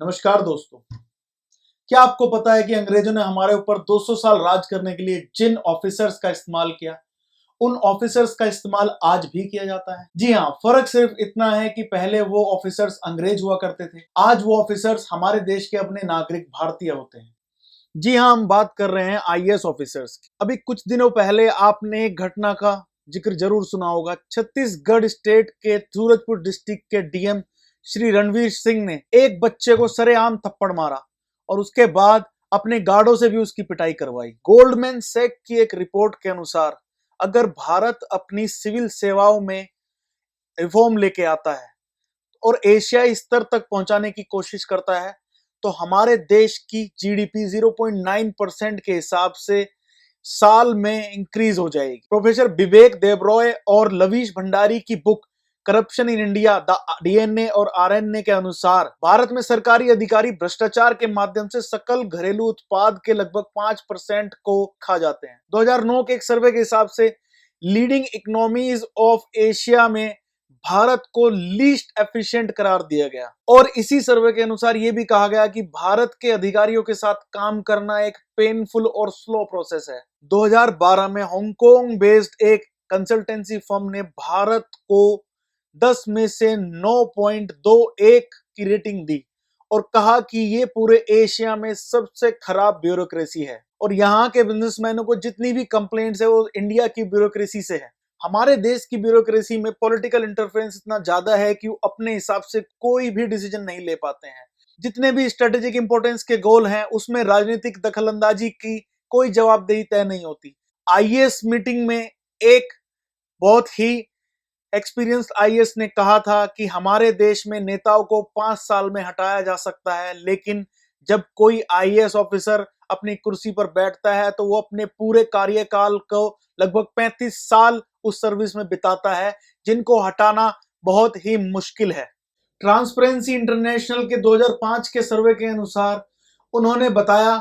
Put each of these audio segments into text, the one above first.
नमस्कार दोस्तों। क्या आपको पता है कि अंग्रेजों ने हमारे ऊपर 200 साल राज करने के लिए जिन ऑफिसर्स का इस्तेमाल किया, उन ऑफिसर्स का इस्तेमाल आज भी किया जाता है। जी हाँ, फर्क सिर्फ इतना है कि पहले वो ऑफिसर्स अंग्रेज हुआ करते थे, आज वो ऑफिसर्स हमारे देश के अपने नागरिक भारतीय होते हैं। जी हाँ, हम बात कर रहे हैं आईएएस ऑफिसर्स की। अभी कुछ दिनों पहले आपने एक घटना का जिक्र जरूर सुना होगा। छत्तीसगढ़ स्टेट के सूरजपुर डिस्ट्रिक्ट के डीएम श्री रणवीर सिंह ने एक बच्चे को सरेआम थप्पड़ मारा और उसके बाद अपने गार्डों से भी उसकी पिटाई करवाई। गोल्डमैन सैक की एक रिपोर्ट के अनुसार अगर भारत अपनी सिविल सेवाओं में रिफॉर्म लेके आता है और एशियाई स्तर तक पहुंचाने की कोशिश करता है तो हमारे देश की जीडीपी 0.9% के हिसाब से साल में इंक्रीज हो जाएगी। प्रोफेसर विवेक देबरॉय और लवीश भंडारी की book corruption in India the DNA और आरएनए के अनुसार भारत में सरकारी अधिकारी भ्रष्टाचार के माध्यम से सकल घरेलू उत्पाद के लगभग 5% को खा जाते हैं। 2009 के एक सर्वे के हिसाब से लीडिंग इकोनॉमीज ऑफ एशिया में भारत को लीस्ट एफिशिएंट करार दिया गया और इसी सर्वे के अनुसार यह भी कहा गया कि भारत के अधिकारियों के साथ काम करना एक पेनफुल और स्लो प्रोसेस है। 2012 में हांगकांग बेस्ड एक कंसल्टेंसी फर्म ने भारत को 10 में से 9.21 की रेटिंग दी और कहा कि ये पूरे एशिया में सबसे खराब ब्यूरोक्रेसी है और यहाँ के बिजनेसमैनों को जितनी भी कंप्लेंट्स है वो इंडिया की ब्यूरोक्रेसी से है। हमारे देश की ब्यूरोक्रेसी में पॉलिटिकल इंटरफेरेंस इतना ज्यादा है कि वो अपने हिसाब से कोई भी डिसीजन नहीं ले पाते हैं। जितने भी स्ट्रेटेजिक इंपॉर्टेंस के गोल हैं उसमें राजनीतिक दखलंदाजी की कोई जवाबदेही तय नहीं होती। आईएएस मीटिंग में एक बहुत ही एक्सपीरियंस्ड आईएएस ने कहा था कि हमारे देश में नेताओं को 5 साल में हटाया जा सकता है, लेकिन जब कोई आईएएस ऑफिसर अपनी कुर्सी पर बैठता है तो वो अपने पूरे कार्यकाल को लगभग 35 साल उस सर्विस में बिताता है, जिनको हटाना बहुत ही मुश्किल है। ट्रांसपेरेंसी इंटरनेशनल के 2005 के सर्वे के अनुसार उन्होंने बताया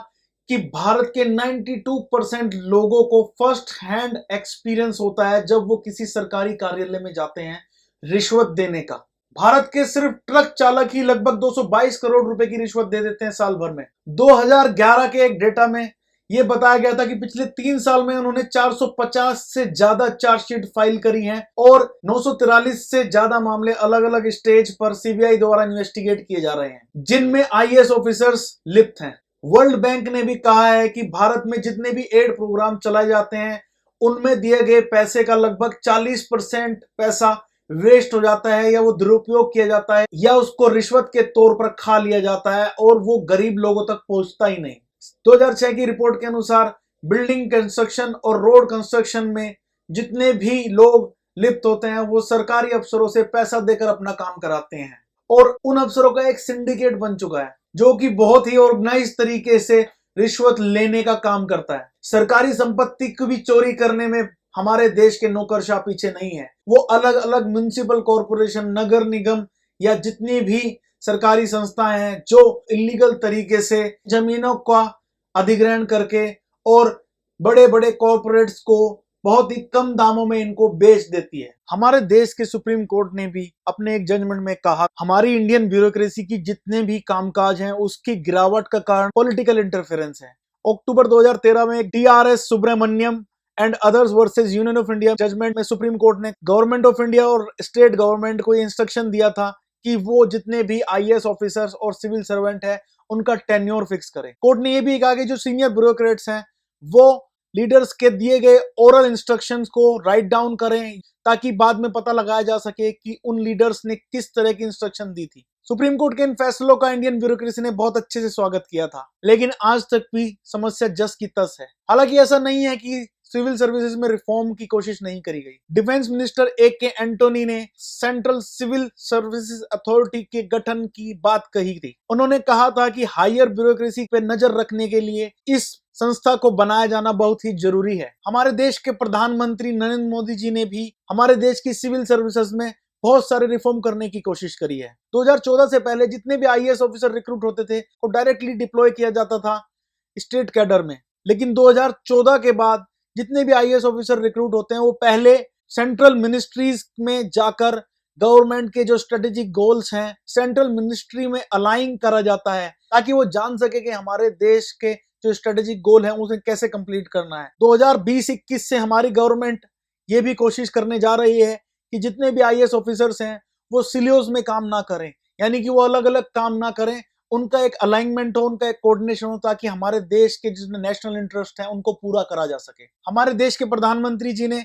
कि भारत के 92% लोगों को फर्स्ट हैंड एक्सपीरियंस होता है जब वो किसी सरकारी कार्यालय में जाते हैं रिश्वत देने का। भारत के सिर्फ ट्रक चालक ही लगभग 222 करोड़ रुपए की रिश्वत दे देते हैं साल भर में। 2011 के एक डेटा में यह बताया गया था कि पिछले 3 साल में उन्होंने 450 से ज्यादा चार्जशीट फाइल करी हैं और 943 से ज्यादा मामले अलग अलग स्टेज पर सीबीआई द्वारा इन्वेस्टिगेट किए जा रहे हैं, जिनमें आईएएस ऑफिसर्स लिप्त हैं। वर्ल्ड बैंक ने भी कहा है कि भारत में जितने भी एड प्रोग्राम चलाए जाते हैं उनमें दिए गए पैसे का लगभग 40% पैसा वेस्ट हो जाता है या वो दुरुपयोग किया जाता है या उसको रिश्वत के तौर पर खा लिया जाता है और वो गरीब लोगों तक पहुंचता ही नहीं। 2006 की रिपोर्ट के अनुसार बिल्डिंग कंस्ट्रक्शन और रोड कंस्ट्रक्शन में जितने भी लोग लिप्त होते हैं वो सरकारी अफसरों से पैसा देकर अपना काम कराते हैं और उन अफसरों का एक सिंडिकेट बन चुका है जो कि बहुत ही ऑर्गेनाइज तरीके से रिश्वत लेने का काम करता है। सरकारी संपत्ति की भी चोरी करने में हमारे देश के नौकरशाह पीछे नहीं है। वो अलग अलग म्युनिसिपल कॉर्पोरेशन, नगर निगम या जितनी भी सरकारी संस्थाएं हैं जो इलीगल तरीके से जमीनों का अधिग्रहण करके और बड़े बड़े कॉर्पोरेट्स को बहुत ही कम दामों में इनको बेच देती है। हमारे देश के सुप्रीम कोर्ट ने भी अपने एक जजमेंट में कहा हमारी इंडियन ब्यूरोक्रेसी की जितने भी कामकाज हैं उसकी गिरावट का कारण पॉलिटिकल इंटरफेरेंस है। अक्टूबर 2013 में TRS Subramaniam and others versus union of India judgment में सुप्रीम कोर्ट ने गवर्नमेंट ऑफ इंडिया और स्टेट गवर्नमेंट को इंस्ट्रक्शन दिया था कि वो जितने भी आईएएस ऑफिसर्स और सिविल सर्वेंट है उनका टेन्योर फिक्स करें। कोर्ट ने यह भी कहा कि जो सीनियर ब्यूरोक्रेट्स हैं वो लीडर्स के दिए गए ओरल इंस्ट्रक्शंस को राइट डाउन करें ताकि बाद में पता लगाया जा सके कि उन लीडर्स ने किस तरह की इंस्ट्रक्शन दी थी। सुप्रीम कोर्ट के इन फैसलों का इंडियन ब्यूरोक्रेसी ने बहुत अच्छे से स्वागत किया था, लेकिन आज तक भी समस्या जस की तस है। हालांकि ऐसा नहीं है कि सिविल सर्विसेज में रिफॉर्म की कोशिश नहीं करी गई। Defence minister A K. एंटोनी ने सेंट्रल सिविल सर्विसेज अथॉरिटी के गठन की बात कही थी। उन्होंने कहा था कि हायर ब्यूरोक्रेसी पे नजर रखने के लिए इस संस्था को बनाया जाना बहुत ही जरूरी है। हमारे देश के प्रधानमंत्री नरेंद्र मोदी जी ने भी हमारे देश की सिविल सर्विसेज में बहुत सारे रिफॉर्म करने की कोशिश करी है। 2014 से पहले जितने भी आईएएस ऑफिसर रिक्रूट होते थे वो डायरेक्टली डिप्लॉय किया जाता था स्टेट कैडर में, लेकिन 2014 के बाद जितने भी आईएएस ऑफिसर रिक्रूट होते हैं वो पहले सेंट्रल मिनिस्ट्रीज में जाकर गवर्नमेंट के जो स्ट्रेटेजिक गोल्स हैं सेंट्रल मिनिस्ट्री में अलाइन करा जाता है, ताकि वो जान सके कि हमारे देश के जो स्ट्रेटेजिक गोल है उसे कैसे कंप्लीट करना है। 2020-21 से हमारी गवर्नमेंट ये भी कोशिश करने जा रही है कि जितने भी आईएएस ऑफिसर्स हैं वो सिलोज में काम ना करें, यानी कि वो अलग अलग काम ना करें, उनका एक अलाइनमेंट हो, उनका एक कोऑर्डिनेशन हो, ताकि हमारे देश के जितने नेशनल इंटरेस्ट हैं उनको पूरा करा जा सके। हमारे देश के प्रधानमंत्री जी ने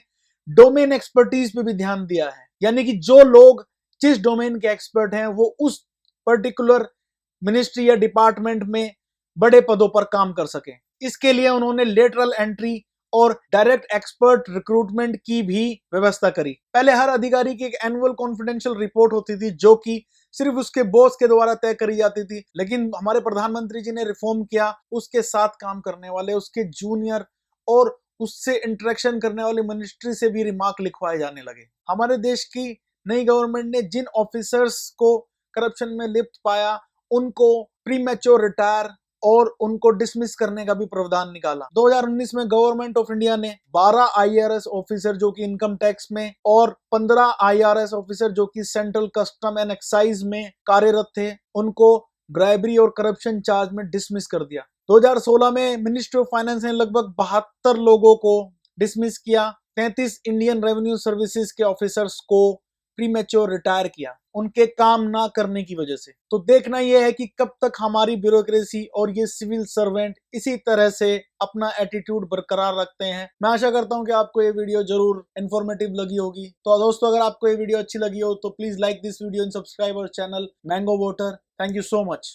डोमेन एक्सपर्टीज पे भी ध्यान दिया है, यानी कि जो लोग जिस डोमेन के एक्सपर्ट हैं वो उस पर्टिकुलर मिनिस्ट्री या डिपार्टमेंट में बड़े पदों पर काम कर सके। इसके लिए उन्होंने लेटरल एंट्री और डायरेक्ट एक्सपर्ट रिक्रूटमेंट की भी व्यवस्था करी। पहले हर अधिकारी की एक एनुअल कॉन्फिडेंशियल रिपोर्ट होती थी जो कि सिर्फ उसके बॉस के द्वारा तय करी जाती थी, लेकिन हमारे प्रधानमंत्री जी ने रिफॉर्म किया, उसके साथ काम करने वाले, उसके जूनियर और उससे इंटरेक्शन करने वाली मिनिस्ट्री से भी रिमार्क लिखवाए जाने लगे। हमारे देश की नई गवर्नमेंट ने जिन ऑफिसर्स को करप्शन में लिप्त पाया उनको प्रीमैच्योर रिटायर और उनको डिसमिस करने का भी प्रावधान निकाला। 2019 में गवर्नमेंट ऑफ इंडिया ने 12 आईआरएस ऑफिसर जो कि इनकम टैक्स में और 15 आईआरएस ऑफिसर जो कि सेंट्रल कस्टम एंड एक्साइज में कार्यरत थे, उनको ब्राइबरी और करप्शन चार्ज में डिसमिस कर दिया। 2016 में मिनिस्ट्री ऑफ फाइनेंस ने लगभग 72 लोगों को डिसमिस किया। 33 इंडियन रेवेन्यू सर्विसेज के ऑफिसर्स को प्रीमैच्योर रिटायर किया उनके काम ना करने की वजह से। तो देखना यह है कि कब तक हमारी ब्यूरोक्रेसी और ये सिविल सर्वेंट इसी तरह से अपना एटीट्यूड बरकरार रखते हैं। मैं आशा करता हूं कि आपको ये वीडियो जरूर इंफॉर्मेटिव लगी होगी। तो दोस्तों, अगर आपको ये वीडियो अच्छी लगी हो तो please like this video and subscribe our channel mango voter. Thank you so much.